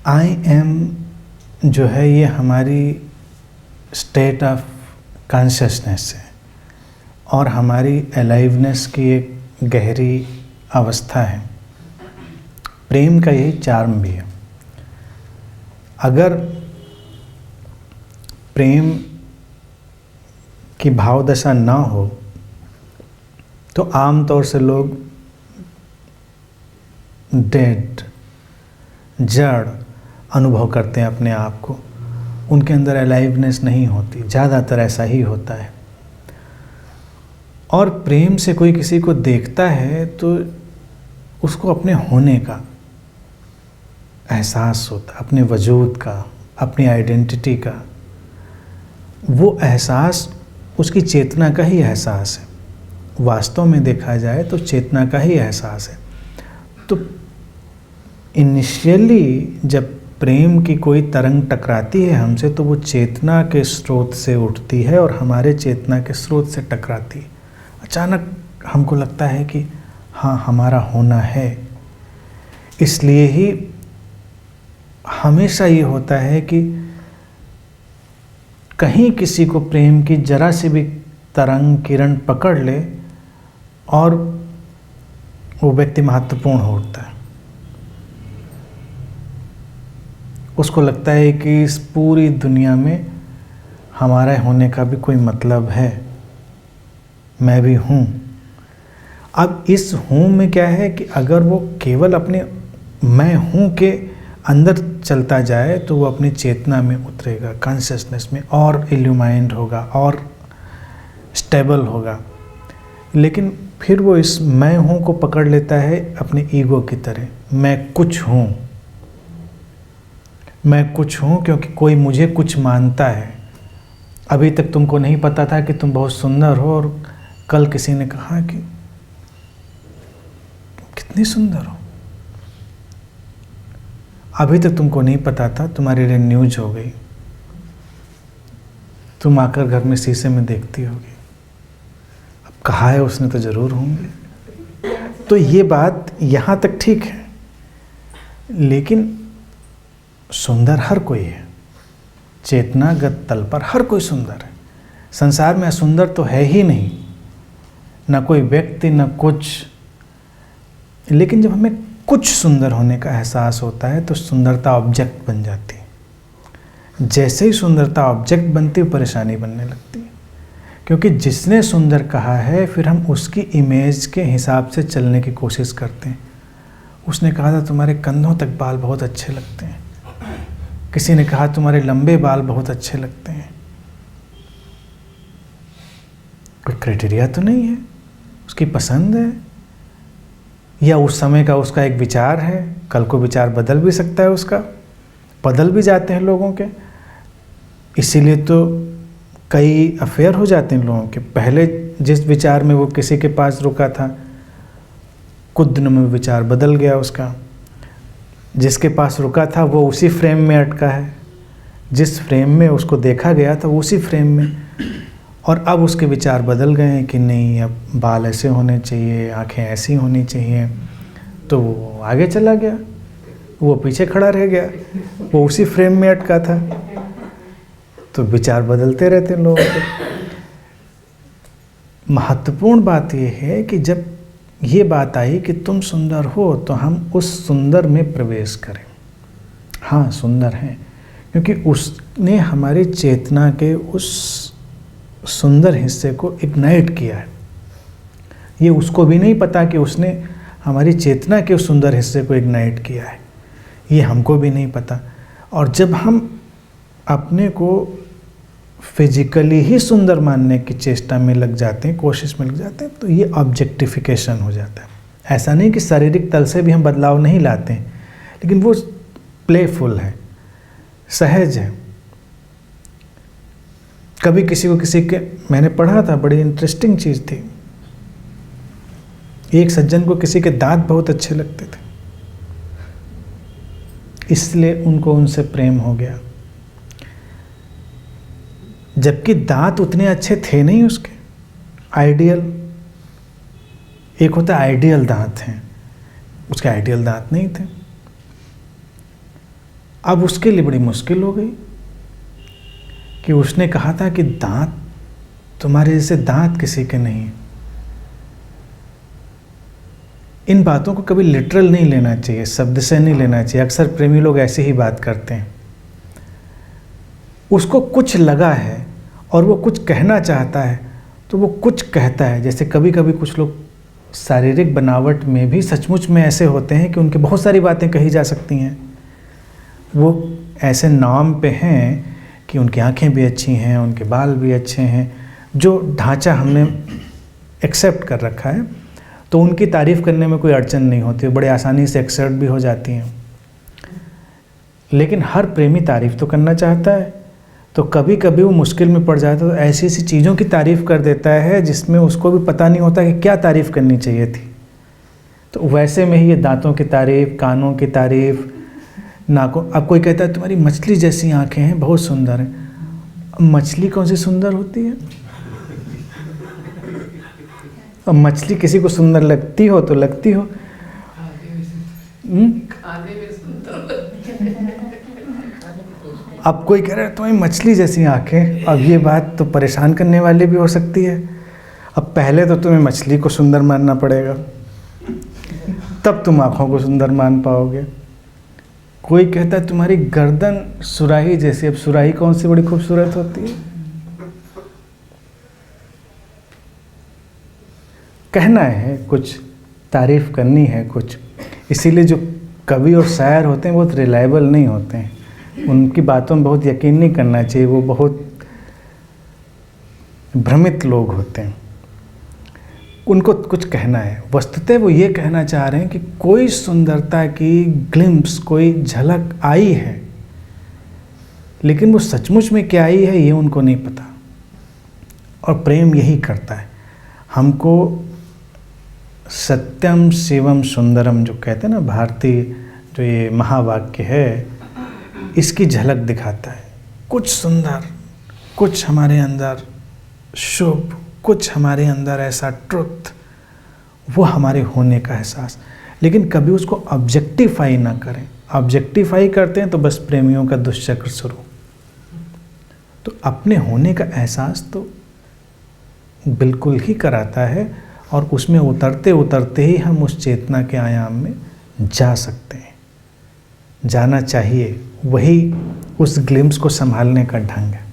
I am जो है ये हमारी स्टेट ऑफ कॉन्शियसनेस है और हमारी अलाइवनेस की एक गहरी अवस्था है। प्रेम का यही चार्म भी है। अगर प्रेम की भाव दशा ना हो तो आमतौर से लोग डेड, जड़ अनुभव करते हैं अपने आप को। उनके अंदर अलाइवनेस नहीं होती, ज़्यादातर ऐसा ही होता है। और प्रेम से कोई किसी को देखता है तो उसको अपने होने का एहसास होता है, अपने वजूद का, अपनी आइडेंटिटी का। वो एहसास उसकी चेतना का ही एहसास है। वास्तव में देखा जाए तो चेतना का ही एहसास है। तो इनिशियली जब प्रेम की कोई तरंग टकराती है हमसे तो वो चेतना के स्रोत से उठती है और हमारे चेतना के स्रोत से टकराती है। अचानक हमको लगता है कि हाँ, हमारा होना है। इसलिए ही हमेशा ये होता है कि कहीं किसी को प्रेम की जरा सी भी तरंग किरण पकड़ ले और वो व्यक्ति महत्वपूर्ण हो उठता है। उसको लगता है कि इस पूरी दुनिया में हमारे होने का भी कोई मतलब है, मैं भी हूँ। अब इस हूँ में क्या है कि अगर वो केवल अपने मैं हूँ के अंदर चलता जाए तो वो अपनी चेतना में उतरेगा, कॉन्शियसनेस में, और इल्यूमाइंड होगा और स्टेबल होगा। लेकिन फिर वो इस मैं हूँ को पकड़ लेता है अपने ईगो की तरह। मैं कुछ हूँ, मैं कुछ हूँ क्योंकि कोई मुझे कुछ मानता है। अभी तक तुमको नहीं पता था कि तुम बहुत सुंदर हो और कल किसी ने कहा कि कितनी सुंदर हो। अभी तक तुमको नहीं पता था, तुम्हारे लिए न्यूज हो गई। तुम आकर घर में शीशे में देखती होगी, अब कहा है उसने तो जरूर होंगे। तो ये बात यहाँ तक ठीक है, लेकिन सुंदर हर कोई है। चेतनागत तल पर हर कोई सुंदर है। संसार में असुंदर तो है ही नहीं, ना कोई व्यक्ति, ना कुछ। लेकिन जब हमें कुछ सुंदर होने का एहसास होता है तो सुंदरता ऑब्जेक्ट बन जाती है। जैसे ही सुंदरता ऑब्जेक्ट बनती है परेशानी बनने लगती है, क्योंकि जिसने सुंदर कहा है फिर हम उसकी इमेज के हिसाब से चलने की कोशिश करते हैं। उसने कहा था तुम्हारे कंधों तक बाल बहुत अच्छे लगते हैं, किसी ने कहा तुम्हारे लंबे बाल बहुत अच्छे लगते हैं। कोई क्राइटेरिया तो नहीं है, उसकी पसंद है या उस समय का उसका एक विचार है। कल को विचार बदल भी सकता है, उसका बदल भी जाते हैं लोगों के। इसीलिए तो कई अफेयर हो जाते हैं लोगों के। पहले जिस विचार में वो किसी के पास रुका था, कुछ दिनों में विचार बदल गया उसका। जिसके पास रुका था वो उसी फ्रेम में अटका है, जिस फ्रेम में उसको देखा गया था उसी फ्रेम में। और अब उसके विचार बदल गए हैं कि नहीं, अब बाल ऐसे होने चाहिए, आंखें ऐसी होनी चाहिए। तो वो आगे चला गया, वो पीछे खड़ा रह गया, वो उसी फ्रेम में अटका था। तो विचार बदलते रहते हैं लोगों के। महत्वपूर्ण बात यह है कि जब ये बात आई कि तुम सुंदर हो तो हम उस सुंदर में प्रवेश करें। हाँ, सुंदर हैं क्योंकि उसने हमारी चेतना के उस सुंदर हिस्से को इग्नाइट किया है। ये उसको भी नहीं पता कि उसने हमारी चेतना के उस सुंदर हिस्से को इग्नाइट किया है, ये हमको भी नहीं पता। और जब हम अपने को फिजिकली ही सुंदर मानने की चेष्टा में लग जाते हैं, कोशिश में लग जाते हैं, तो ये ऑब्जेक्टिफिकेशन हो जाता है। ऐसा नहीं कि शारीरिक तल से भी हम बदलाव नहीं लाते हैं, लेकिन वो प्लेफुल है, सहज है। कभी किसी को किसी के, मैंने पढ़ा था, बड़ी इंटरेस्टिंग चीज़ थी। एक सज्जन को किसी के दांत बहुत अच्छे लगते थे, इसलिए उनको उनसे प्रेम हो गया, जबकि दांत उतने अच्छे थे नहीं उसके। आइडियल, एक होता है आइडियल दांत हैं, उसके आइडियल दांत नहीं थे। अब उसके लिए बड़ी मुश्किल हो गई कि उसने कहा था कि दांत तुम्हारे जैसे दांत किसी के नहीं। इन बातों को कभी लिटरल नहीं लेना चाहिए, शब्द से नहीं लेना चाहिए। अक्सर प्रेमी लोग ऐसे ही बात करते हैं। उसको कुछ लगा है और वो कुछ कहना चाहता है तो वो कुछ कहता है। जैसे कभी कभी कुछ लोग शारीरिक बनावट में भी सचमुच में ऐसे होते हैं कि उनकी बहुत सारी बातें कही जा सकती हैं। वो ऐसे नाम पे हैं कि उनकी आंखें भी अच्छी हैं, उनके बाल भी अच्छे हैं, जो ढांचा हमने एक्सेप्ट कर रखा है, तो उनकी तारीफ़ करने में कोई अड़चन नहीं होती, बड़े आसानी से एक्सेप्ट भी हो जाती हैं। लेकिन हर प्रेमी तारीफ़ तो करना चाहता है, तो कभी कभी वो मुश्किल में पड़ जाता है तो ऐसी ऐसी चीज़ों की तारीफ़ कर देता है जिसमें उसको भी पता नहीं होता कि क्या तारीफ़ करनी चाहिए थी। तो वैसे में ही ये दांतों की तारीफ़, कानों की तारीफ़, नाकों। अब कोई कहता है तुम्हारी मछली जैसी आंखें हैं, बहुत सुंदर हैं। मछली कौन सी सुंदर होती है? अब मछली किसी को सुंदर लगती हो तो लगती हो। अब कोई कह रहा है तुम्हारी मछली जैसी आंखें, अब ये बात तो परेशान करने वाली भी हो सकती है। अब पहले तो तुम्हें मछली को सुंदर मानना पड़ेगा, तब तुम आँखों को सुंदर मान पाओगे। कोई कहता है तुम्हारी गर्दन सुराही जैसी। अब सुराही कौन सी बड़ी खूबसूरत होती है? कहना है कुछ, तारीफ़ करनी है कुछ। इसीलिए जो कवि और शायर होते हैं बहुत रिलायबल नहीं होते हैं, उनकी बातों में बहुत यकीन नहीं करना चाहिए, वो बहुत भ्रमित लोग होते हैं। उनको कुछ कहना है, वस्तुतः वो ये कहना चाह रहे हैं कि कोई सुंदरता की ग्लिम्प्स, कोई झलक आई है, लेकिन वो सचमुच में क्या आई है ये उनको नहीं पता। और प्रेम यही करता है, हमको सत्यम शिवम सुंदरम जो कहते हैं ना, भारतीय जो ये महावाक्य है, इसकी झलक दिखाता है। कुछ सुंदर, कुछ हमारे अंदर शुभ, कुछ हमारे अंदर ऐसा ट्रुथ, वो हमारे होने का एहसास। लेकिन कभी उसको ऑब्जेक्टिफाई ना करें। ऑब्जेक्टिफाई करते हैं तो बस प्रेमियों का दुष्चक्र शुरू। तो अपने होने का एहसास तो बिल्कुल ही कराता है, और उसमें उतरते उतरते ही हम उस चेतना के आयाम में जा सकते हैं, जाना चाहिए। वही उस ग्लिम्स को संभालने का ढंग है।